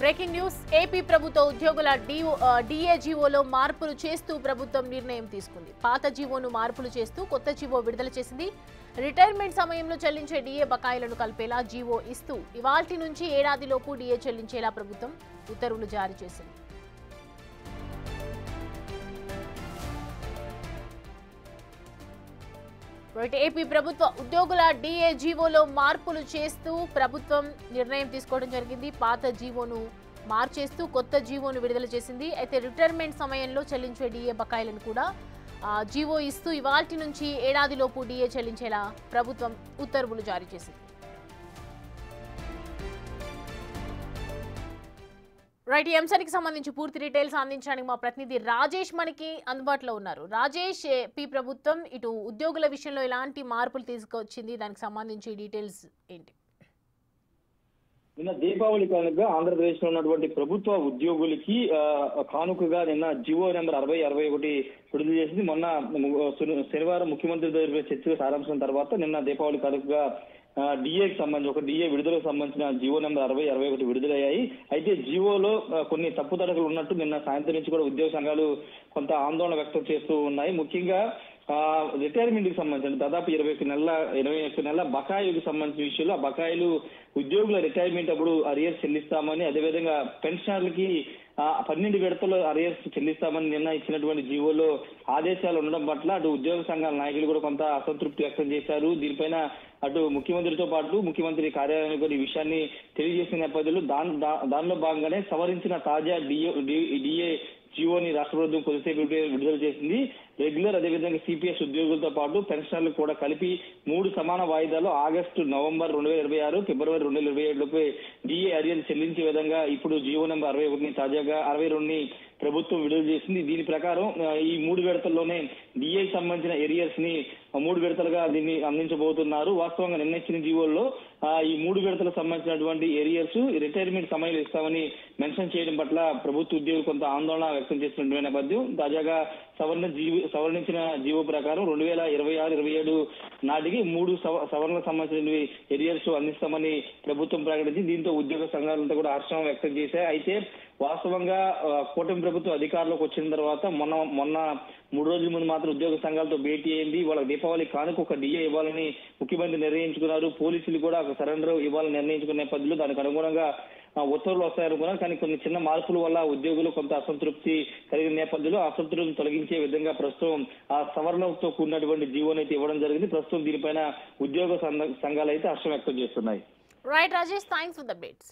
Breaking news AP ప్రభుత్వ ఉద్యోగుల DA జీవోలో మార్పులు చేస్తూ ప్రభుత్వం నిర్ణయం తీసుకుంది. పాత జీవోను మార్పులు చేస్తూ కొత్త జీవో విడుదల చేసింది. రిటైర్మెంట్ సమయంలో చెల్లించే డిఏ బకాయిలను కలిపేలా జీవో ఇస్తూ ఇవాల్టి నుంచి ఏడాదిలోపు డిఏ చెల్లించేలా ప్రభుత్వం ఉత్తర్వులు జారీ చేసింది. ఏపీ ప్రభుత్వ ఉద్యోగుల డిఏ జీవోలో మార్పులు చేస్తూ ప్రభుత్వం నిర్ణయం తీసుకోవడం జరిగింది. పాత జీవోను మార్చేస్తూ కొత్త జీవోను విడుదల చేసింది. అయితే రిటైర్మెంట్ సమయంలో చెల్లించే డిఏ బకాయిలను కూడా జీవో ఇస్తూ ఇవాల్టి నుంచి ఏడాదిలోపు డిఏ చెల్లించేలా ప్రభుత్వం ఉత్తర్వులు జారీ చేసింది. రైట్, ఈ అంశానికి సంబంధించి పూర్తి డీటెయిల్స్ అందించడానికి మా ప్రతినిధి రాజేష్ మనకి అందుబాటులో ఉన్నారు. రాజేష్, ఏపీ ప్రభుత్వం ఇటు ఉద్యోగుల విషయంలో ఎలాంటి మార్పులు తీసుకొచ్చింది, దానికి సంబంధించి డీటెయిల్స్ ఏంటి? నిన్న దీపావళి కానుకగా ఆంధ్రప్రదేశ్ లో ఉన్నటువంటి ప్రభుత్వ ఉద్యోగులకి కానుకగా నిన్న జివో నెంబర్ 6061 విడుదల చేసింది. మొన్న శనివారం ముఖ్యమంత్రి దగ్గర చర్చ సారాంశం తర్వాత నిన్న దీపావళి కానుకగా డిఏకి సంబంధించి ఒక డిఏ విడుదలకు సంబంధించిన జివో నెంబర్ 6061 విడుదలయ్యాయి. అయితే జివోలో కొన్ని తప్పుతడకలు ఉన్నట్టు నిన్న సాయంత్రం నుంచి కూడా ఉద్యోగ సంఘాలు కొంత ఆందోళన వ్యక్తం చేస్తూ ఉన్నాయి. ముఖ్యంగా రిటైర్మెంట్ కి సంబంధించిన దాదాపు 21 నెలల బకాయిలకు సంబంధించిన విషయంలో ఆ బకాయిలు ఉద్యోగుల రిటైర్మెంట్ అప్పుడు అరియర్స్ చెల్లిస్తామని, అదేవిధంగా పెన్షనర్లకి 12 విడతలు అరియర్స్ చెల్లిస్తామని నిన్న ఇచ్చినటువంటి జీవోలో ఆదేశాలు ఉండడం పట్ల అటు ఉద్యోగ సంఘాల నాయకులు కూడా కొంత అసంతృప్తి వ్యక్తం చేశారు. దీనిపైన అటు ముఖ్యమంత్రితో పాటు ముఖ్యమంత్రి కార్యాలయానికి కూడా ఈ విషయాన్ని తెలియజేసిన నేపథ్యంలో దానిలో భాగంగానే సవరించిన తాజా డిఏ జీవోని రాష్ట్ర ప్రభుత్వం కొద్దిసేపు విడుదల చేసింది. రెగ్యులర్ అదేవిధంగా సిపిఎస్ ఉద్యోగులతో పాటు పెన్షనర్లకు కూడా కలిపి 3 సమాన వాయిదాలు ఆగస్టు, నవంబర్ 2026, ఫిబ్రవరి 2027 డిఏ అరియర్స్ చెల్లించే విధంగా ఇప్పుడు జీవో నెంబర్ 61 తాజాగా 62ని ప్రభుత్వం విడుదల చేసింది. దీని ప్రకారం ఈ 3 విడతల్లోనే డిఏకి సంబంధించిన ఏరియర్స్ ని 3 విడతలుగా దీన్ని అందించబోతున్నారు. వాస్తవంగా నిన్న ఇచ్చిన జీవోల్లో ఈ 3 విడతలకు సంబంధించినటువంటి ఏరియర్స్ రిటైర్మెంట్ సమయంలో ఇస్తామని మెన్షన్ చేయడం పట్ల ప్రభుత్వ ఉద్యోగులు కొంత ఆందోళన వ్యక్తం చేస్తున్న నేపథ్యం తాజాగా సవరించిన జీవో ప్రకారం 2026-27 నాటికి 3 సవరణలకు సంబంధించిన ఏరియర్స్ అందిస్తామని ప్రభుత్వం ప్రకటించి దీంతో ఉద్యోగ సంఘాలంతా కూడా హర్షం వ్యక్తం చేశాయి. అయితే వాస్తవంగా కూటమి ప్రభుత్వం అధికారంలోకి వచ్చిన తర్వాత మొన్న 3 రోజుల ముందు మాత్రం ఉద్యోగ సంఘాలతో భేటీ అయింది. వాళ్ళ దీపావళి కానుక ఒక డిఏ ఇవ్వాలని ముఖ్యమంత్రి నిర్ణయించుకున్నారు. పోలీసులు కూడా ఒక సరెండర్ ఇవ్వాలని నిర్ణయించుకున్న నేపథ్యంలో దానికి అనుగుణంగా ఉత్తర్వులు వస్తాయనుకున్నారు. కానీ కొన్ని చిన్న మార్పుల వల్ల ఉద్యోగులు కొంత అసంతృప్తి కలిగిన నేపథ్యంలో అసంతృప్తిని తొలగించే విధంగా ప్రస్తుతం ఆ సవరణతో కూడినటువంటి జీవోని అయితే ఇవ్వడం జరిగింది. ప్రస్తుతం దీనిపైన ఉద్యోగ సంఘాలు అయితే హర్షం వ్యక్తం చేస్తున్నాయి. Right Rajesh, thanks for the updates.